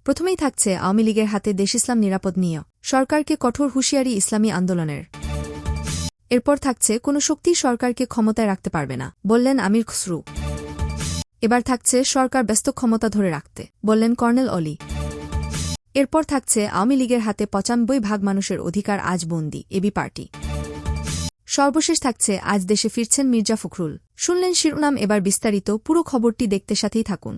প্রথমেই থাকছে আওয়ামী লীগের হাতে দেশ ইসলাম নিরাপদ নিয়ে সরকারকে কঠোর হুঁশিয়ারি ইসলামী আন্দোলনের। এরপর থাকছে কোনো শক্তি সরকারকে ক্ষমতায় রাখতে পারবে না, বললেন আমির খসরু। এবার থাকছে সরকার ব্যস্ত ক্ষমতা ধরে রাখতে, বললেন কর্নেল অলি। এরপর থাকছে আওয়ামী লীগের হাতে ৯৫% মানুষের অধিকার আজ বন্দী, এবি পার্টি। সর্বশেষ থাকছে আজ দেশে ফিরছেন মির্জা ফখরুল। শুনলেন শিরোনাম, এবার বিস্তারিত। পুরো খবরটি দেখতে সাথেই থাকুন।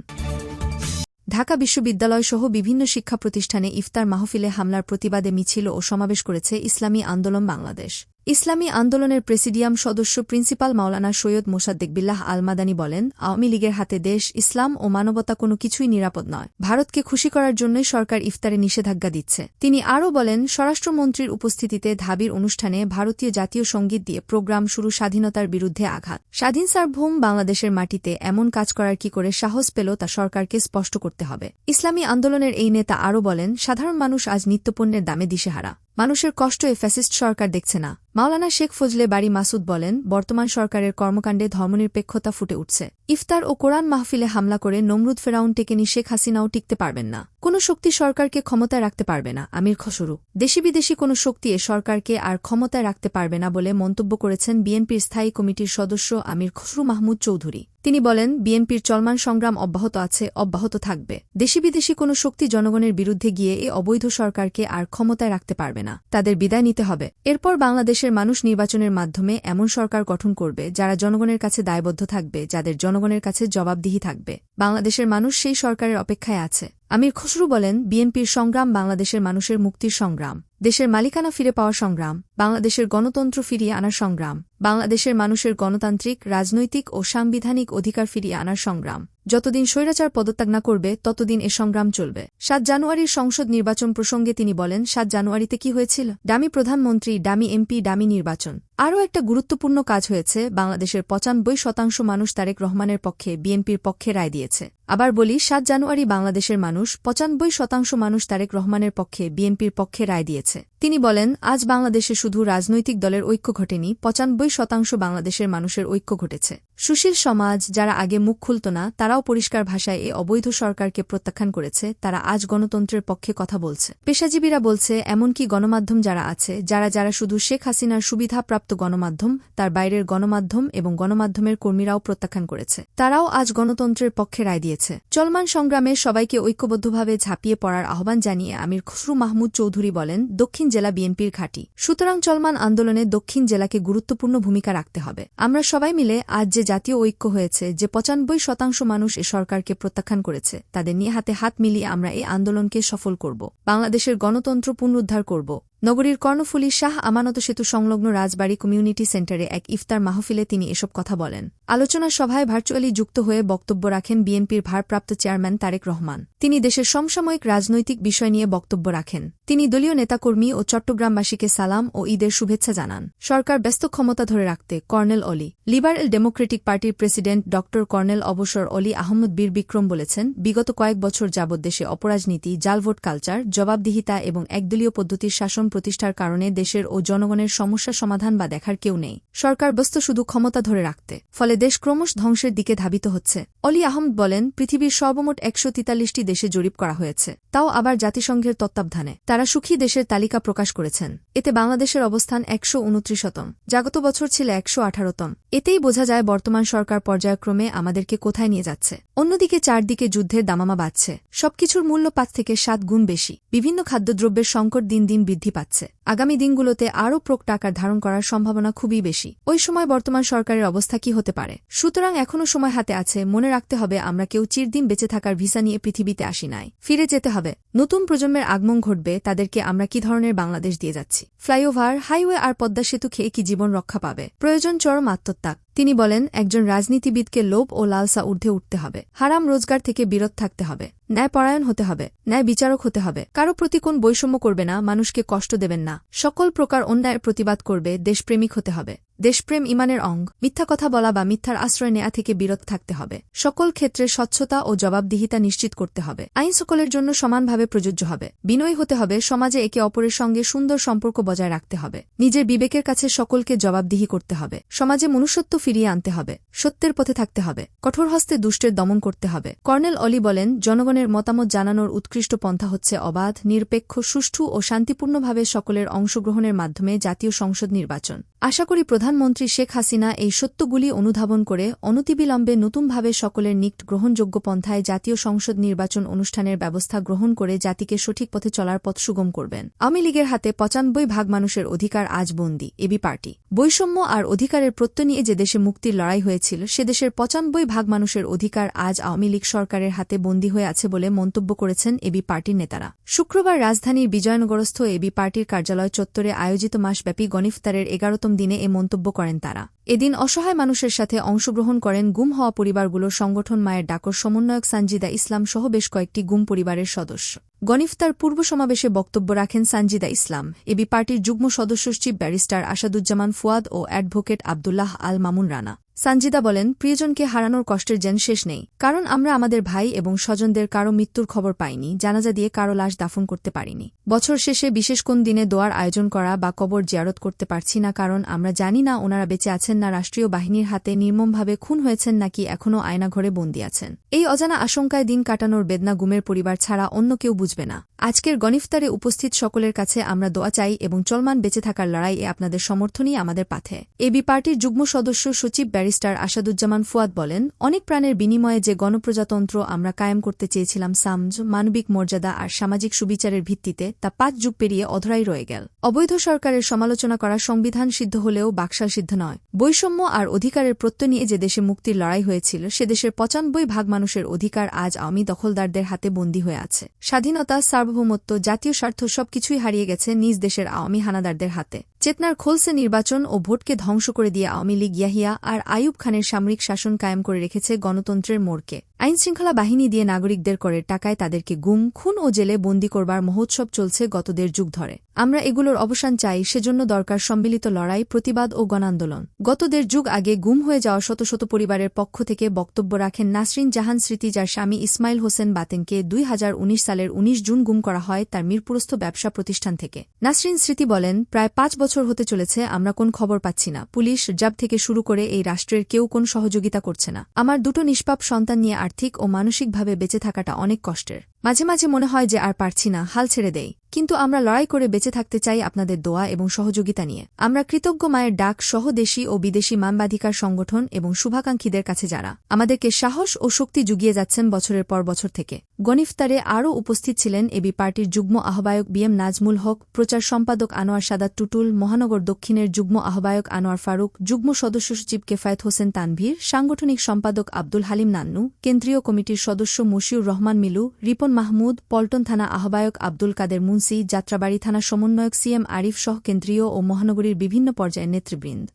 ঢাকা বিশ্ববিদ্যালয়সহ বিভিন্ন শিক্ষা প্রতিষ্ঠানে ইফতার মাহফিলে হামলার প্রতিবাদে মিছিল ও সমাবেশ করেছে ইসলামী আন্দোলন বাংলাদেশ। ইসলামী আন্দোলনের প্রেসিডিয়াম সদস্য প্রিন্সিপাল মাওলানা সৈয়দ মোসাদ্দেক বিল্লাহ আল মাদানী বলেন, আওয়ামী লীগের হাতে দেশ, ইসলাম ও মানবতা কোনো কিছুই নিরাপদ নয়। ভারতকে খুশি করার জন্যই সরকার ইফতারে নিষেধাজ্ঞা দিচ্ছে। তিনি আরও বলেন, স্বরাষ্ট্রমন্ত্রীর উপস্থিতিতে ঢাবির অনুষ্ঠানে ভারতীয় জাতীয় সঙ্গীত দিয়ে প্রোগ্রাম শুরু, স্বাধীনতার বিরুদ্ধে আঘাত। স্বাধীন সার্বভৌম বাংলাদেশের মাটিতে এমন কাজ করার কি করে সাহস পেল তা সরকারকে স্পষ্ট করতে হবে। ইসলামী আন্দোলনের এই নেতা আরও বলেন, সাধারণ মানুষ আজ নিত্যপণ্যের দামে দিশেহারা। মানুষের কষ্ট এ ফ্যাসিস্ট সরকার দেখছে না। মাওলানা শেখ ফজলে বাড়ি মাসুদ বলেন, বর্তমান সরকারের কর্মকাণ্ডে ধর্মনিরপেক্ষতা ফুটে উঠছে। ইফতার ও কোরআন মাহফিলে হামলা করে নমরুদ ফেরাউন টেকেনি শেখ হাসিনাও টিকতে পারবেন না। কোনো শক্তি সরকারকে ক্ষমতায় রাখতে পারবে না, আমির খসরু। দেশি বিদেশি কোনো শক্তি এ সরকারকে আর ক্ষমতায় রাখতে পারবে না বলে মন্তব্য করেছেন বিএনপির স্থায়ী কমিটির সদস্য আমির খসরু মাহমুদ চৌধুরী। তিনি বলেন, বিএনপির চলমান সংগ্রাম অব্যাহত আছে, অব্যাহত থাকবে। দেশি বিদেশি কোনো শক্তি জনগণের বিরুদ্ধে গিয়ে এ অবৈধ সরকারকে আর ক্ষমতায় রাখতে পারবে না, তাদের বিদায় নিতে হবে। এরপর বাংলাদেশের মানুষ নির্বাচনের মাধ্যমে এমন সরকার গঠন করবে যারা জনগণের কাছে দায়বদ্ধ থাকবে, যাদের জনগণের কাছে জবাবদিহি থাকবে। বাংলাদেশের মানুষ সেই সরকারের অপেক্ষায় আছে। আমির খসরু বলেন, বিএনপির সংগ্রাম বাংলাদেশের মানুষের মুক্তির সংগ্রাম, দেশের মালিকানা ফিরে পাওয়ার সংগ্রাম, বাংলাদেশের গণতন্ত্র ফিরিয়ে আনার সংগ্রাম, বাংলাদেশের মানুষের গণতান্ত্রিক, রাজনৈতিক ও সাংবিধানিক অধিকার ফিরিয়ে আনার সংগ্রাম। যতদিন স্বৈরাচার পদত্যাগ না করবে ততদিন এ সংগ্রাম চলবে। ৭ জানুয়ারির সংসদ নির্বাচন প্রসঙ্গে তিনি বলেন, ৭ জানুয়ারিতে কি হয়েছিল? ডামি প্রধানমন্ত্রী, ডামি এমপি, ডামি নির্বাচন। আরও একটা গুরুত্বপূর্ণ কাজ হয়েছে, বাংলাদেশের ৯৫% মানুষ তারেক রহমানের পক্ষে, বিএনপির পক্ষে রায় দিয়েছে। আবার বলি, ৭ জানুয়ারি বাংলাদেশের মানুষ ৯৫% মানুষ তারেক রহমানের পক্ষে, বিএনপির পক্ষে রায় দিয়েছে। তিনি বলেন, আজ বাংলাদেশে শুধু রাজনৈতিক দলের ঐক্য ঘটেনি, ৯৫% বাংলাদেশের মানুষের ঐক্য ঘটেছে। সুশীল সমাজ, যারা আগে মুখ খুলত না, তারাও পরিষ্কার ভাষায় এ অবৈধ সরকারকে প্রত্যাখ্যান করেছে। তারা আজ গণতন্ত্রের পক্ষে কথা বলছে। পেশাজীবীরা বলছে, এমনকি গণমাধ্যম যারা আছে, যারা শুধু শেখ হাসিনার সুবিধাপ্রাপ্ত গণমাধ্যম, তার বাইরের গণমাধ্যম এবং গণমাধ্যমের কর্মীরাও প্রত্যাখ্যান করেছে। তারাও আজ গণতন্ত্রের পক্ষে রায় দিয়েছে। চলমান সংগ্রামে সবাইকে ঐক্যবদ্ধভাবে ঝাঁপিয়ে পড়ার আহ্বান জানিয়ে আমির খসরু মাহমুদ চৌধুরী বলেন, দক্ষিণ জেলা বিএনপির ঘাঁটি, সুতরাং চলমান আন্দোলনে দক্ষিণ জেলাকে গুরুত্বপূর্ণ ভূমিকা রাখতে হবে। আমরা সবাই মিলে আজ যে জাতীয় ঐক্য হয়েছে, যে ৯৫% মানুষ এ সরকারকে প্রত্যাখ্যান করেছে, তাদের নিয়ে হাতে হাত মিলিয়ে আমরা এই আন্দোলনকে সফল করব, বাংলাদেশের গণতন্ত্র পুনরুদ্ধার করব। নগরীর কর্ণফুলী শাহ আমানত সেতু সংলগ্ন রাজবাড়ী কমিউনিটি সেন্টারে এক ইফতার মাহফিলে তিনি এসব কথা বলেন। আলোচনা সভায় ভার্চুয়ালি যুক্ত হয়ে বক্তব্য রাখেন বিএনপির ভারপ্রাপ্ত চেয়ারম্যান তারেক রহমান। তিনি দেশের সমসাময়িক রাজনৈতিক বিষয় নিয়ে বক্তব্য রাখেন। তিনি দলীয় নেতাকর্মী ও চট্টগ্রামবাসীকে সালাম ও ঈদের শুভেচ্ছা জানান। সরকার ব্যস্ত ক্ষমতা ধরে রাখতে, কর্নেল অলি। লিবারেল ডেমোক্রেটিক পার্টির প্রেসিডেন্ট ড কর্নেল অবসর অলি আহমদ বীর বিক্রম বলেছেন, বিগত কয়েক বছর যাবৎ দেশে অপরাজনীতি, জালভোট কালচার, জবাবদিহিতা এবং একদলীয় পদ্ধতির শাসন প্রতিষ্ঠার কারণে দেশের ও জনগণের সমস্যা সমাধান বা দেখার কেউ নেই। সরকার ব্যস্ত শুধু ক্ষমতা ধরে রাখতে, ফলে দেশ ক্রমশ ধ্বংসের দিকে ধাবিত হচ্ছে। অলি আহমদ বলেন, পৃথিবীর সর্বমোট ১৪৩টি দেশে জরিপ করা হয়েছে, তাও আবার জাতিসংঘের তত্ত্বাবধানে। তারা সুখী দেশের তালিকা প্রকাশ করেছেন। এতে বাংলাদেশের অবস্থান ১২৯তম, জাগত বছর ছিল ১১৮তম। এতেই বোঝা যায় বর্তমান সরকার পর্যায়ক্রমে আমাদেরকে কোথায় নিয়ে যাচ্ছে। অন্যদিকে চারদিকে যুদ্ধের দামামা বাড়ছে, সবকিছুর মূল্য ৫ থেকে ৭ গুণ বেশি। বিভিন্ন খাদ্যদ্রব্যের সংকট দিন দিন বৃদ্ধি পাচ্ছে। আগামী দিনগুলোতে আরও প্রকট আকার ধারণ করার সম্ভাবনা খুবই বেশি। ওই সময় বর্তমান সরকারের অবস্থা কি হতে পারে? সুতরাং এখনও সময় হাতে আছে। মনে রাখতে হবে, আমরা কেউ চিরদিন বেঁচে থাকার ভিসা নিয়ে পৃথিবীতে আসি নাই। ফিরে যেতে হবে। নতুন প্রজন্মের আগমন ঘটবে, তাদেরকে আমরা কি ধরনের বাংলাদেশ দিয়ে যাচ্ছি? ফ্লাইওভার, হাইওয়ে আর পদ্মা সেতু খেয়ে কি জীবন রক্ষা পাবে? প্রয়োজন চরম আত্মত্যাগ। তিনি বলেন, একজন রাজনীতিবিদকে লোভ ও লালসা ঊর্ধ্বে উঠতে হবে। হারাম রোজগার থেকে বিরত থাকতে হবে। ন্যায়পরায়ণ হতে হবে, ন্যায় বিচারক হতে হবে। কারো প্রতি কোন বৈষম্য করবে না, মানুষকে কষ্ট দেবেন না। সকল প্রকার অন্যায়ের প্রতিবাদ করবে, দেশপ্রেমিক হতে হবে। দেশপ্রেম ইমানের অঙ্গ। মিথ্যা কথা বলা বা মিথ্যার আশ্রয় নেয়া থেকে বিরত থাকতে হবে। সকল ক্ষেত্রে স্বচ্ছতা ও জবাবদিহিতা নিশ্চিত করতে হবে। আইন সকলের জন্য সমানভাবে প্রযোজ্য হবে। বিনয়ী হতে হবে। সমাজে একে অপরের সঙ্গে সুন্দর সম্পর্ক বজায় রাখতে হবে। নিজের বিবেকের কাছে সকলকে জবাবদিহি করতে হবে। সমাজে মনুষ্যত্ব ফিরিয়ে আনতে হবে। সত্যের পথে থাকতে হবে। কঠোর হস্তে দুষ্টের দমন করতে হবে। কর্নেল অলি বলেন, জনগণের মতামত জানানোর উৎকৃষ্ট পন্থা হচ্ছে অবাধ, নিরপেক্ষ, সুষ্ঠু ও শান্তিপূর্ণভাবে সকলের অংশগ্রহণের মাধ্যমে জাতীয় সংসদ নির্বাচন। আশা করি প্রধানমন্ত্রী শেখ হাসিনা এই সত্যগুলি অনুধাবন করে অনতিবিলম্বে নতুনভাবে সকলের নিকট গ্রহণযোগ্য পন্থায় জাতীয় সংসদ নির্বাচন অনুষ্ঠানের ব্যবস্থা গ্রহণ করে জাতিকে সঠিক পথে চলার পথ সুগম করবেন। আওয়ামী লীগের হাতে ৯৫% মানুষের অধিকার আজ বন্দী। AB party. বৈষম্য আর অধিকারের প্রত্যয় নিয়ে যে দেশে মুক্তির লড়াই হয়েছিল সে দেশের ৯৫% মানুষের অধিকার আজ আওয়ামী লীগ সরকারের হাতে বন্দী হয়ে আছে বলে মন্তব্য করেছেন এবি পার্টির নেতারা। শুক্রবার রাজধানীর বিজয়নগরস্থ এবি পার্টির কার্যালয় চত্বরে আয়োজিত মাসব্যাপী গণইফতারের ১১তম দিনে এ মন্তব্য করেন তারা। এদিন অসহায় মানুষের সাথে অংশগ্রহণ করেন গুম হওয়া পরিবারগুলোর সংগঠন মায়ের ডাকর সমন্বয়ক সানজিদা ইসলাম সহ বেশ কয়েকটি গুম পরিবারের সদস্য। গণইফতার পূর্ব সমাবেশে বক্তব্য রাখেন সানজিদা ইসলাম, এবি পার্টির যুগ্ম সদস্য চিফ ব্যারিস্টার আসাদুজ্জামান ফুয়াদ ও অ্যাডভোকেট আবদুল্লাহ আল মামুন রানা। সানজিদা বলেন, প্রিয়জনকে হারানোর কষ্টের যেন শেষ নেই। কারণ আমরা আমাদের ভাই এবং স্বজনদের কারো মৃত্যুর খবর পাইনি, জানাজা দিয়ে কারো লাশ দাফন করতে পারিনি। বছর শেষে বিশেষ কোন দিনে দোয়ার আয়োজন করা বা কবর জিয়ারত করতে পারছি না, কারণ আমরা জানি না ওনারা বেঁচে আছেন না রাষ্ট্রীয় বাহিনীর হাতে নির্মমভাবে খুন হয়েছেন নাকি এখনও আয়নাঘরে বন্দী আছেন। এই অজানা আশঙ্কায় দিন কাটানোর বেদনা গুমের পরিবার ছাড়া অন্য কেউ বুঝবে না। আজকের গণইফতারে উপস্থিত সকলের কাছে আমরা দোয়া চাই এবং চলমান বেঁচে থাকার লড়াইয়ে আপনাদের সমর্থনই আমাদের পাথে। এবি পার্টির যুগ্ম সদস্য সচিব ব্যারিস্টার আসাদুজ্জামান ফুয়াদ বলেন, অনেক প্রাণের বিনিময়ে যে গণপ্রজাতন্ত্র আমরা কায়েম করতে চেয়েছিলাম সামজ, মানবিক মর্যাদা আর সামাজিক সুবিচারের ভিত্তিতে, তা ৫ যুগ পেরিয়ে অধরাই রয়ে গেল। অবৈধ সরকারের সমালোচনা করা সংবিধান সিদ্ধ হলেও বাকশাল সিদ্ধ নয়। বৈষম্য আর অধিকারের প্রত্যয় নিয়ে যে দেশে মুক্তির লড়াই হয়েছিল সে দেশের ৯৫% মানুষের অধিকার আজ আওয়ামী দখলদারদের হাতে বন্দী হয়ে আছে। স্বাধীনতা, সার্বভৌমত্ব, জাতীয় স্বার্থ সবকিছুই হারিয়ে গেছে নিজ দেশের আওয়ামী হানাদারদের হাতে। চেতনার খোলসে নির্বাচন ও ভোটকে ধ্বংস করে দিয়ে আওয়ামী লীগ ইয়াহিয়া আর আইয়ুব খানের সামরিক শাসন কায়েম করে রেখেছে গণতন্ত্রের মোড়কে। আইনশৃঙ্খলা বাহিনী দিয়ে নাগরিকদের করের টাকায় তাদেরকে গুম, খুন ও জেলে বন্দী করবার মহোৎসব চলছে গত ১.৫ যুগ ধরে। আমরা এগুলোর অবসান চাই, সেজন্য দরকার সম্মিলিত লড়াই, প্রতিবাদ ও গণান্দোলন। গত ১.৫ যুগ আগে গুম হয়ে যাওয়া শত শত পরিবারের পক্ষ থেকে বক্তব্য রাখেন নাসরিন জাহান স্মৃতি, যার স্বামী ইসমাইল হোসেন বাতেনকে ২০১৯ সালের ১৯ জুন গুম করা হয় তার মিরপুরস্থ ব্যবসা প্রতিষ্ঠান থেকে। নাসরিন স্মৃতি বলেন, প্রায় ৫ বছর হতে চলেছে আমরা কোন খবর পাচ্ছি না। পুলিশ, র্যাব থেকে শুরু করে এই রাষ্ট্রের কেউ কোন সহযোগিতা করছে না। আমার ২টো নিষ্পাপ সন্তান নিয়ে আর্থিক ও মানসিকভাবে বেঁচে থাকাটা অনেক কষ্টের। মাঝে মাঝে মনে হয় যে আর পারছি না, হাল ছেড়ে দেই। কিন্তু আমরা লড়াই করে বেঁচে থাকতে চাই আপনাদের দোয়া এবং সহযোগিতা নিয়ে। আমরা কৃতজ্ঞ মায়ের ডাক সহ দেশি ও বিদেশি মানবাধিকার সংগঠন এবং শুভাকাঙ্ক্ষীদের কাছে যারা আমাদেরকে সাহস ও শক্তি জুগিয়ে যাচ্ছেন বছরের পর বছর থেকে। গণইফতারে আরও উপস্থিত ছিলেন এবি পার্টির যুগ্ম আহ্বায়ক বিএম নাজমুল হক, প্রচার সম্পাদক আনোয়ার সাদাত টুটুল, মহানগর দক্ষিণের যুগ্ম আহ্বায়ক আনোয়ার ফারুক, যুগ্ম সদস্য সচিব কেফায়েত হোসেন তানভীর, সাংগঠনিক সম্পাদক আব্দুল হালিম নান্নু, কেন্দ্রীয় কমিটির সদস্য মশিউর রহমান মিলু, রিপন মাহমুদ, পল্টন থানা আহ্বায়ক আব্দুল কাদের মুন্সি, যাত্রাবাড়ি থানা সমন্বয়ক সিএম আরিফ সহ কেন্দ্রীয় ও মহানগরীর বিভিন্ন পর্যায়ের নেতৃবৃন্দ।